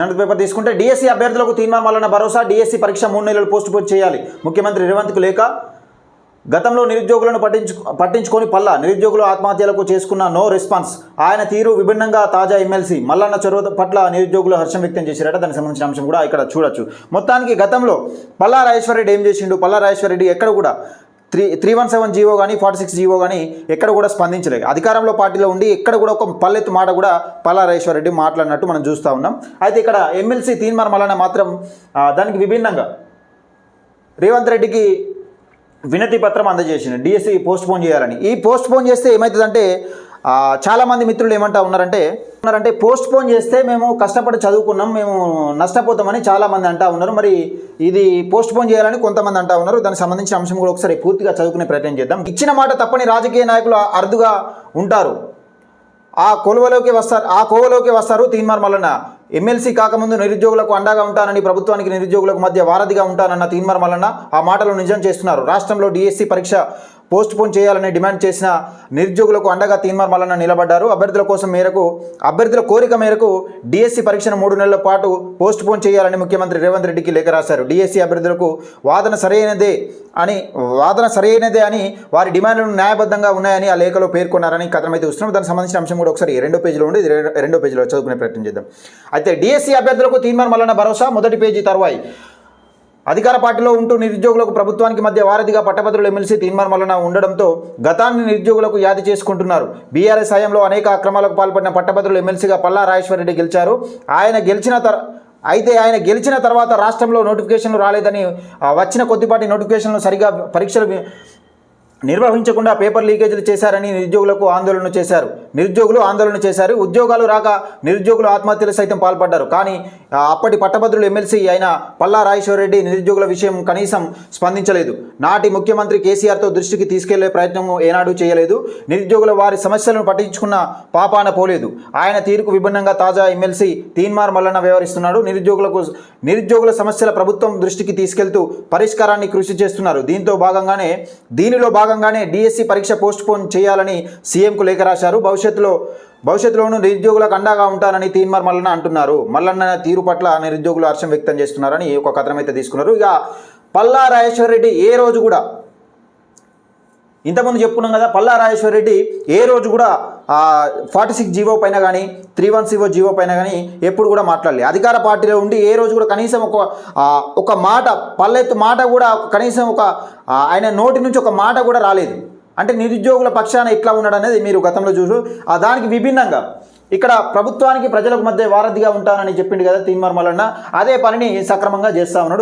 Paper తీసుకుంటే DSC అభ్యర్థులకు తీన్మార్ మల్లన్న భరోసా. DSC పరీక్ష 3 నెలలు పోస్ట్ పోన్ చేయాలి. ముఖ్యమంత్రి రేవంత్కు లేఖ. గతంలో నిరుద్యోగులను పట్టించుకొని పల్లా నిరుద్యోగులు ఆత్మహత్యలకు చేసుకున్న నో రెస్పాన్స్. ఆయన తీరు విభిన్నంగా. తాజా ఎమ్మెల్సీ మల్లన్న చొరవ పట్ల నిరుద్యోగులు హర్షం వ్యక్తం చేశారట. దానికి సంబంధించిన అంశం కూడా ఇక్కడ చూడొచ్చు. మొత్తానికి గతంలో పల్లా రాజేశ్వరరెడ్డి ఏం చేసిండు? పల్లా రాజేశ్వరరెడ్డి ఎక్కడ కూడా 317 జీవో కానీ 46 జీవో కానీ ఎక్కడ కూడా స్పందించలేదు. అధికారంలో పార్టీలో ఉండి ఎక్కడ కూడా ఒక పల్లెత్తు మాట కూడా పల్లా రాజేశ్వరరెడ్డి మాట్లాడినట్టు మనం చూస్తూ ఉన్నాం. అయితే ఇక్కడ ఎమ్మెల్సీ తీన్మార్ మల్లన్న మాత్రం దానికి విభిన్నంగా రేవంత్ రెడ్డికి వినతి పత్రం అందజేసింది డిఎస్సి పోస్ట్ పోన్ చేయాలని. ఈ పోస్ట్ పోన్ చేస్తే ఏమవుతుందంటే చాలామంది మిత్రులు ఏమంటా ఉన్నారంటే పోస్ట్ పోన్ చేస్తే మేము కష్టపడి చదువుకున్నాం, మేము నష్టపోతామని చాలామంది అంటా ఉన్నారు. మరి ఇది పోస్ట్ పోన్ చేయాలని కొంతమంది అంటా ఉన్నారు. దానికి సంబంధించిన అంశం కూడా ఒకసారి పూర్తిగా చదువుకునే ప్రయత్నం చేద్దాం. ఇచ్చిన మాట తప్పని రాజకీయ నాయకులు అరుదుగా ఉంటారు. ఆ కోవలోకి వస్తారు తీన్మార్ మల్లన్న. ఎమ్మెల్సీ కాకముందు నిరుద్యోగులకు అండగా ఉంటానని, ప్రభుత్వానికి నిరుద్యోగులకు మధ్య వారధిగా ఉంటానన్న తీన్మార్ మల్లన్న ఆ మాటలు నిజం చేస్తున్నారు. రాష్ట్రంలో డిఎస్సి పరీక్ష పోస్ట్ పోన్ చేయాలని డిమాండ్ చేసిన నిరుద్యోగులకు అండగా తీన్మార్ మల్లన్న నిలబడ్డారు. అభ్యర్థుల కోరిక మేరకు డిఎస్సి పరీక్షను 3 నెలల పాటు పోస్ట్ పోన్ చేయాలని ముఖ్యమంత్రి రేవంత్ రెడ్డికి లేఖ రాశారు. డిఎస్సి అభ్యర్థులకు వాదన సరైనదే అని వారి డిమాండ్లను న్యాయబద్ధంగా ఉన్నాయని ఆ లేఖలో పేర్కొన్నారని కథనమైతే చూస్తున్నాం. దానికి సంబంధించిన అంశం కూడా ఒకసారి 2వ పేజీలో ఉంది. 2వ పేజీలో చదువుకునే ప్రయత్నం చేద్దాం. అయితే డిఎస్సి అభ్యర్థులకు తీన్మార్ మల్లన్న భరోసా. మొదటి పేజీ తరువాయి. అధికార పార్టీలో ఉంటూ నిరుద్యోగులకు ప్రభుత్వానికి మధ్య వారధిగా పట్టభద్రులు ఎమ్మెల్సీ తీన్మార్ మల్లన్న ఉండడంతో గతాన్ని నిరుద్యోగులకు యాది చేసుకుంటున్నారు. బీఆర్ఎస్ హయాంలో అనేక అక్రమాలకు పాల్పడిన పట్టభద్రులు ఎమ్మెల్సీగా పల్లా రాజేశ్వరరెడ్డి గెలిచారు. ఆయన గెలిచిన తర్వాత రాష్ట్రంలో నోటిఫికేషన్లు రాలేదని, వచ్చిన కొద్దిపాటి నోటిఫికేషన్లు సరిగా పరీక్షలు నిర్వహించకుండా పేపర్ లీకేజీలు చేశారని నిరుద్యోగులు ఆందోళన చేశారు. ఉద్యోగాలు రాక నిరుద్యోగులు ఆత్మహత్యలు సైతం పాల్పడ్డారు. కానీ అప్పటి పట్టభద్రులు ఎమ్మెల్సీ అయిన పల్లా రాజేశ్వరరెడ్డి నిరుద్యోగుల విషయం కనీసం స్పందించలేదు. నాటి ముఖ్యమంత్రి కేసీఆర్తో దృష్టికి తీసుకెళ్లే ప్రయత్నం ఏనాడు చేయలేదు. నిరుద్యోగుల వారి సమస్యలను పట్టించుకున్న పాపాన పోలేదు. ఆయన తీరుకు విభిన్నంగా తాజా ఎమ్మెల్సీ తీన్మార్ మల్లన్న వ్యవహరిస్తున్నాడు. నిరుద్యోగుల సమస్యల ప్రభుత్వం దృష్టికి తీసుకెళ్తూ పరిష్కారాన్ని కృషి చేస్తున్నారు. దీనిలో భాగంగానే డిఎస్సి పరీక్ష పోస్ట్ పోన్ చేయాలని సీఎంకు లేఖ రాశారు. భవిష్యత్తులోనూ నిరుద్యోగులకు అండగా ఉంటానని తీన్మార్ మల్లన్న అంటున్నారు. మల్లన్న తీరు పట్ల నిరుద్యోగులు హర్షం వ్యక్తం చేస్తున్నారని ఒక కథనం అయితే తీసుకున్నారు. ఇక పల్లా రాజేశ్వరరెడ్డి ఏ రోజు కూడా, ఇంతకుముందు చెప్పుకున్నాం కదా, పల్లా రాజేశ్వరరెడ్డి ఏ రోజు కూడా 46 జీవో పైన కానీ 310 జీవో పైన కానీ ఎప్పుడు కూడా మాట్లాడలేదు. అధికార పార్టీలో ఉండి ఏ రోజు కూడా కనీసం ఒక మాట, పల్లెత్తు మాట కూడా కనీసం ఆయన నోటి నుంచి ఒక మాట కూడా రాలేదు. అంటే నిరుద్యోగుల పక్షాన ఎట్లా ఉన్నాడు అనేది మీరు గతంలో చూసు. దానికి విభిన్నంగా ఇక్కడ ప్రభుత్వానికి ప్రజలకు మధ్య వారధిగా ఉంటానని చెప్పిండు కదా తీన్మార్ మల్లన్న. అదే పనిని సక్రమంగా చేస్తూ ఉన్నాడు.